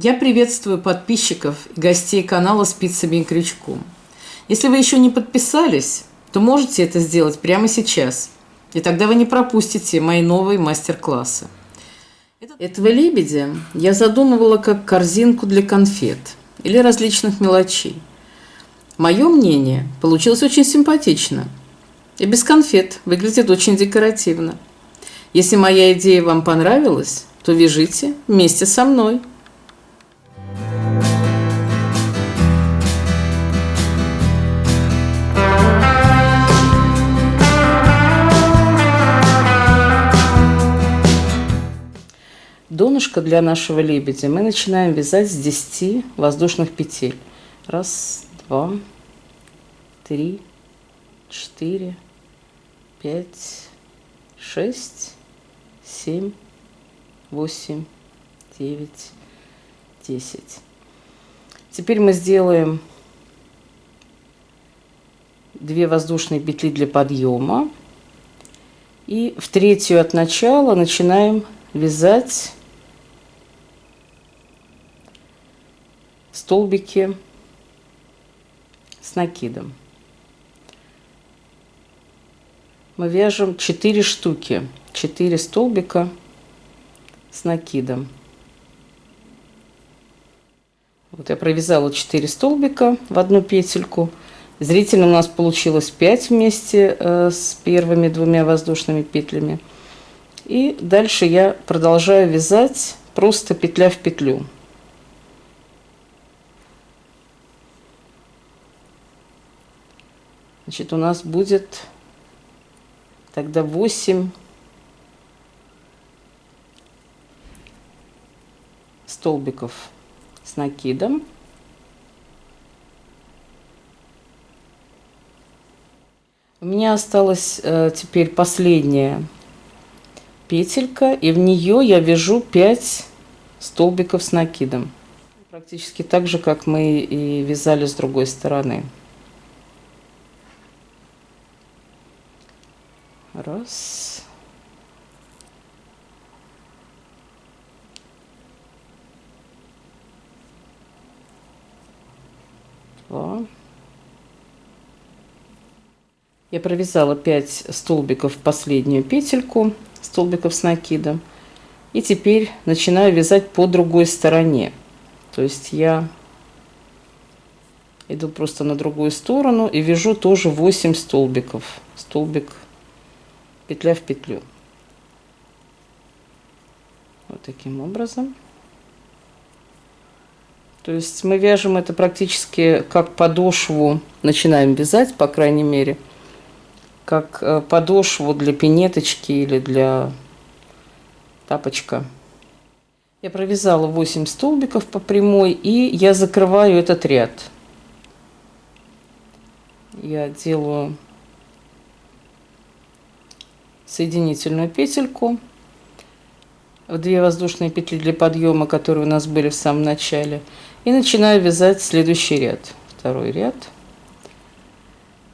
Я приветствую подписчиков и гостей канала «Спицами и крючком». Если вы еще не подписались, то можете это сделать прямо сейчас, и тогда вы не пропустите мои новые мастер-классы. Этого лебедя я задумывала как корзинку для конфет или различных мелочей. Мое мнение, получилось очень симпатично. И без конфет выглядит очень декоративно. Если моя идея вам понравилась, то вяжите вместе со мной. Донышко для нашего лебедя мы начинаем вязать с 10 воздушных петель. 1, 2, 3, 4, 5, 6, 7, 8, 9, 10. Теперь мы сделаем 2 воздушные петли для подъема. И в третью от начала начинаем вязать столбики с накидом. Мы вяжем 4 штуки, 4 столбика с накидом. Вот я провязала 4 столбика в одну петельку. Зрительно у нас получилось 5 вместе с первыми 2 воздушными петлями. И дальше я продолжаю вязать просто петля в петлю. Значит, у нас будет тогда 8 столбиков с накидом. У меня осталась теперь последняя петелька, и в нее я вяжу 5 столбиков с накидом. Практически так же, как мы и вязали с другой стороны. 1, 2. Я провязала 5 столбиков в последнюю петельку, столбиков с накидом. И теперь начинаю вязать по другой стороне. То есть я иду просто на другую сторону и вяжу тоже 8 столбиков. Столбик, петля в петлю. Вот таким образом. То есть мы вяжем это практически как подошву, начинаем вязать, по крайней мере, как подошву для пинеточки или для тапочка. Я провязала 8 столбиков по прямой, и я закрываю этот ряд. Я делаю соединительную петельку в 2 воздушные петли для подъема, которые у нас были в самом начале, и начинаю вязать следующий ряд. Второй ряд.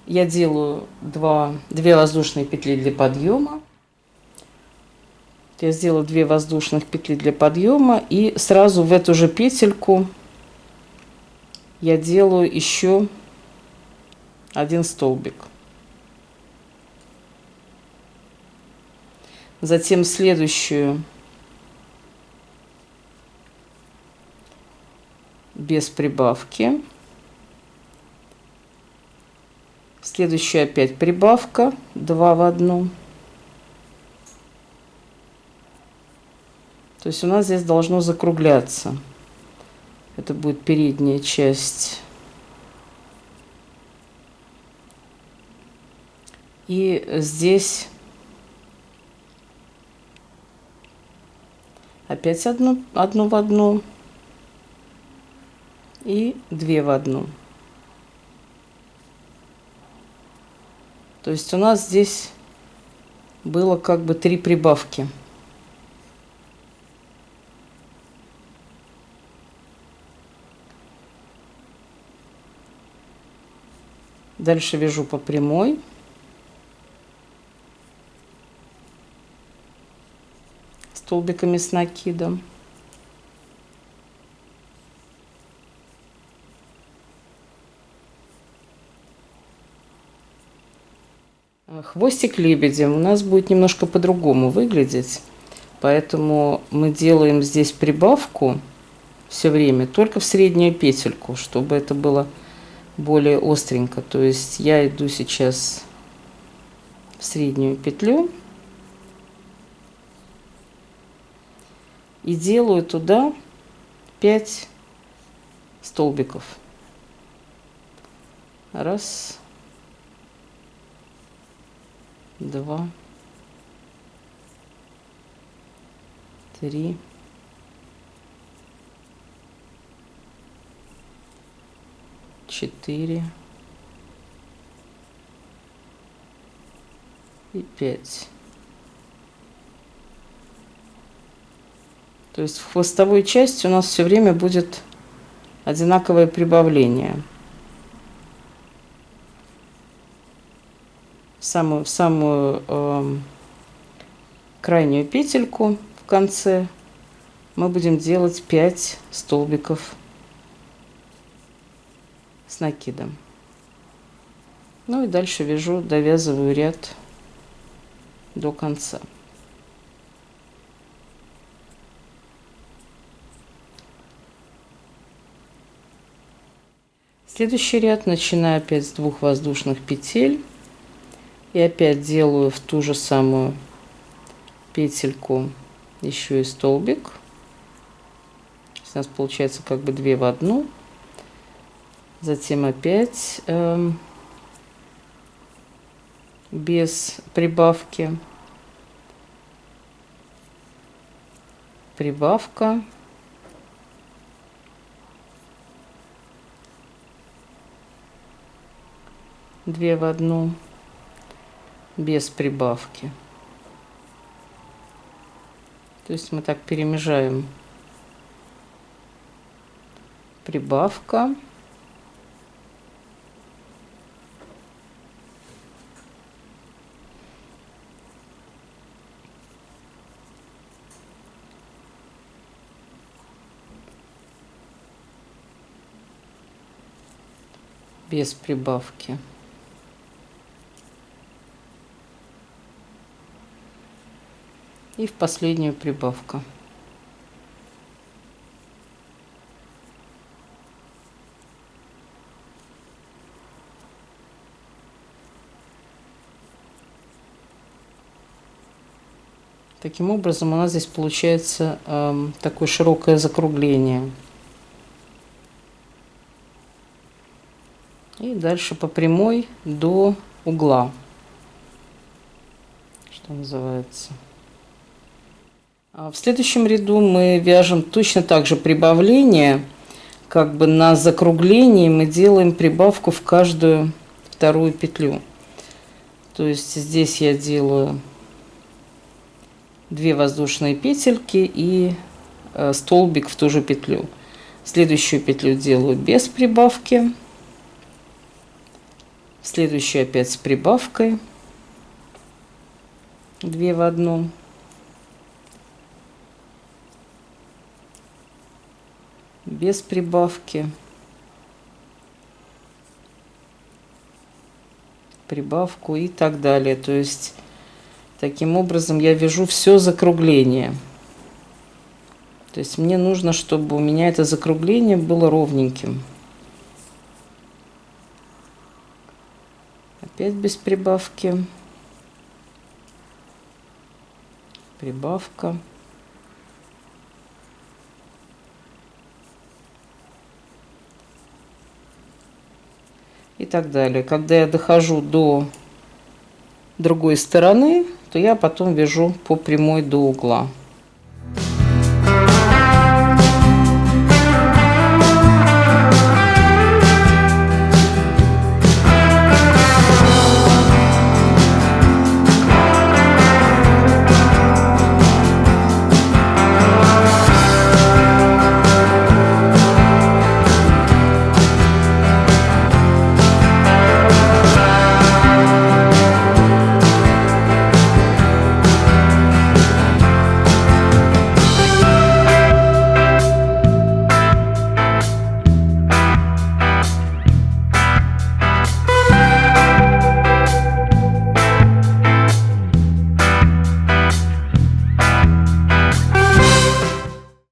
Я делаю 2 воздушные петли для подъема. Я сделала 2 воздушных петли для подъема, и сразу в эту же петельку я делаю еще 1 столбик. Затем следующую без прибавки. Следующую опять прибавка, 2 в 1. То есть у нас здесь должно закругляться. Это будет передняя часть. И здесь опять одну в 1 и 2 в 1. То есть у нас здесь было как бы 3 прибавки. Дальше вяжу по прямой. Столбиками с накидом. Хвостик лебедя у нас будет немножко по-другому выглядеть, поэтому мы делаем здесь прибавку все время только в среднюю петельку, чтобы это было более остренько. То есть я иду сейчас в среднюю петлю и делаю туда 5 столбиков. Раз, два, три, четыре и 5. То есть в хвостовой части у нас все время будет одинаковое прибавление. В самую крайнюю петельку в конце мы будем делать 5 столбиков с накидом. Ну и дальше вяжу, довязываю ряд до конца. Следующий ряд начинаю опять с 2 воздушных петель и опять делаю в ту же самую петельку еще и столбик. У нас получается как бы 2 в 1. Затем опять без прибавки, прибавка, две в одну, без прибавки. То есть мы так перемежаем: прибавка, без прибавки, и в последнюю прибавка. Таким образом у нас здесь получается такое широкое закругление. И дальше по прямой до угла, что называется. В следующем ряду мы вяжем точно так же прибавление, как бы на закруглении мы делаем прибавку в каждую вторую петлю. То есть здесь я делаю 2 воздушные петельки и столбик в ту же петлю. Следующую петлю делаю без прибавки, следующую опять с прибавкой, 2 в 1, без прибавки, прибавку и так далее. То есть таким образом я вяжу все закругление. То есть мне нужно, чтобы у меня это закругление было ровненьким. Опять без прибавки, прибавка, и так далее. Когда я дохожу до другой стороны, то я потом вяжу по прямой до угла.